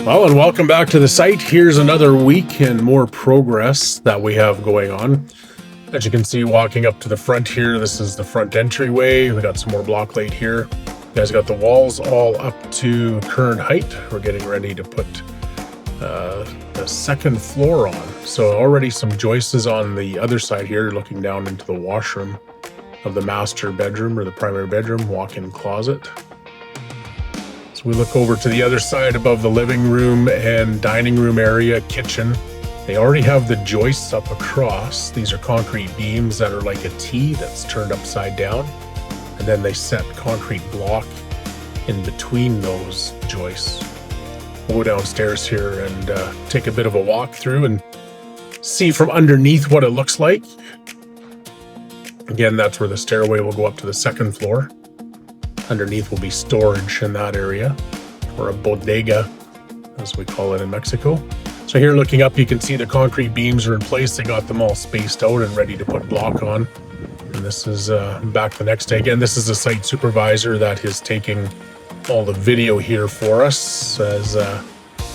Well, and welcome back to the site. Here's another week and more progress that we have going on. As you can see, walking up to the front here, this is the front entryway. We got some more block laid here. You guys got the walls all up to current height. We're getting ready to put the second floor on. So already some joists on the other side here, looking down into the washroom of the master bedroom or the primary bedroom, walk-in closet. So we look over to the other side above the living room and dining room area, kitchen. They already have the joists up across. These are concrete beams that are like a T that's turned upside down. And then they set concrete block in between those joists. We'll go downstairs here and take a bit of a walk through and see from underneath what it looks like. Again, that's where the stairway will go up to the second floor. Underneath will be storage in that area, or a bodega, as we call it in Mexico. So here looking up, you can see the concrete beams are in place. They got them all spaced out and ready to put block on. And this is back the next day. Again, this is the site supervisor that is taking all the video here for us, as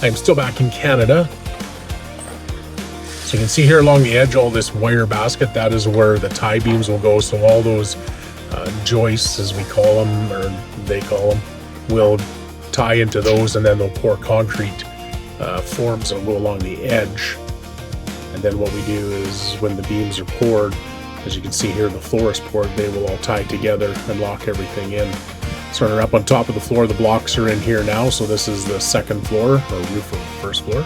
I'm still back in Canada. So you can see here along the edge, all this wire basket, that is where the tie beams will go. So all those joists, as we call them, or they call them, will tie into those, and then they'll pour concrete forms that will go along the edge. And then what we do is when the beams are poured, as you can see here, the floor is poured, they will all tie together and lock everything in. Starting up on top of the floor, the blocks are in here now. So this is the second floor, or roof of the first floor.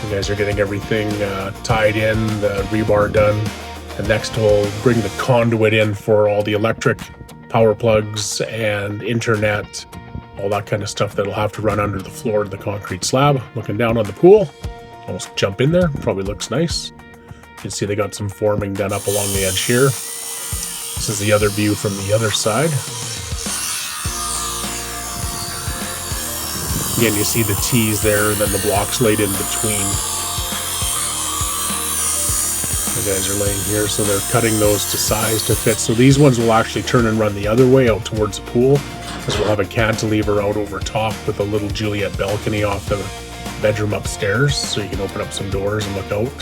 You guys are getting everything tied in, the rebar done. And next we'll bring the conduit in for all the electric, power plugs, and internet, all that kind of stuff that'll have to run under the floor of the concrete slab. Looking down on the pool, almost jump in there, probably looks nice. You can see they got some forming done up along the edge here. This is the other view from the other side. Again, you see the T's there, and then the blocks laid in between. The guys are laying here, so they're cutting those to size to fit. So these ones will actually turn and run the other way out towards the pool, because we'll have a cantilever out over top with a little Juliet balcony off the bedroom upstairs, so you can open up some doors and look out.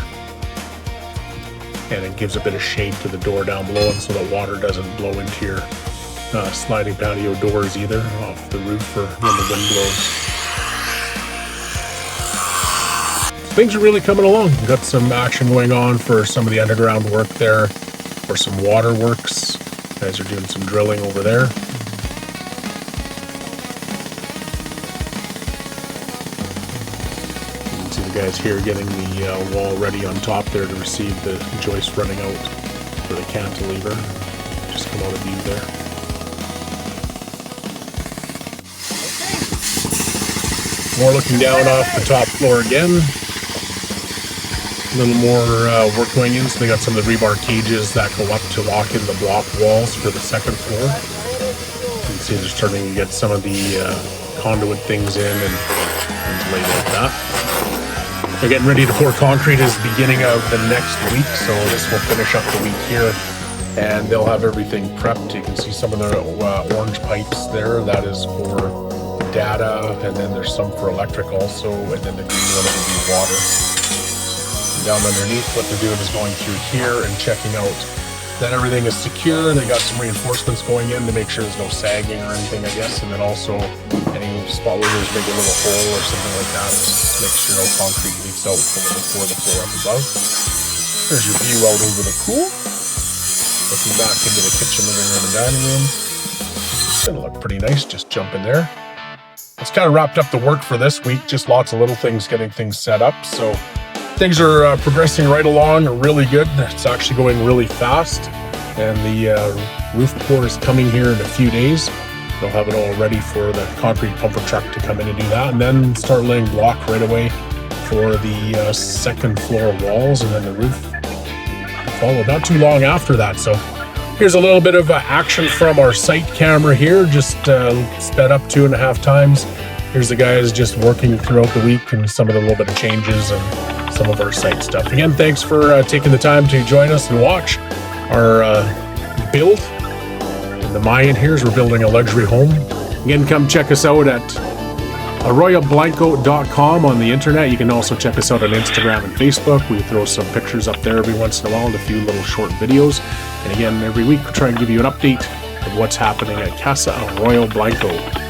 And it gives a bit of shade to the door down below, and so that water doesn't blow into your sliding patio doors either, off the roof or when the wind blows. Things are really coming along. We've got some action going on for some of the underground work there, for some water works. Guys are doing some drilling over there. You can see the guys here getting the wall ready on top there to receive the joist running out for the cantilever. Just come out of view there. More looking down off the top floor again. A little more work going in, so they got some of the rebar cages that go up to lock in the block walls for the second floor. You can see they're starting to get some of the conduit things in and laid like that. They're getting ready to pour concrete as the beginning of the next week, so this will finish up the week here, and they'll have everything prepped. You can see some of the orange pipes there. That is for data, and then there's some for electric also, and then the green one will be water. Down underneath, what they're doing is going through here and checking out that everything is secure. They got some reinforcements going in to make sure there's no sagging or anything, I guess, and then also any spot where there's maybe a little hole or something like that, just make sure no concrete leaks out before the floor up above. There's your view out over the pool. Looking back into the kitchen, living room, and dining room. It's gonna look pretty nice, just jump in there. It's kind of wrapped up the work for this week, just lots of little things, getting things set up. So things are progressing right along, really good. It's actually going really fast, and the roof pour is coming here in a few days. They'll have it all ready for the concrete pumper truck to come in and do that, and then start laying block right away for the second floor walls, and then the roof followed not too long after that. So here's a little bit of action from our site camera here, just sped up 2.5 times. Here's the guys just working throughout the week and some of the little bit of changes and some of our site stuff. Again, thanks for taking the time to join us and watch our build in the Mayan here as we're building a luxury home. Again, come check us out at arroyoblanco.com on the internet. You can also check us out on Instagram and Facebook. We throw some pictures up there every once in a while and a few little short videos. And again, every week we try and give you an update of what's happening at Casa Arroyo Blanco.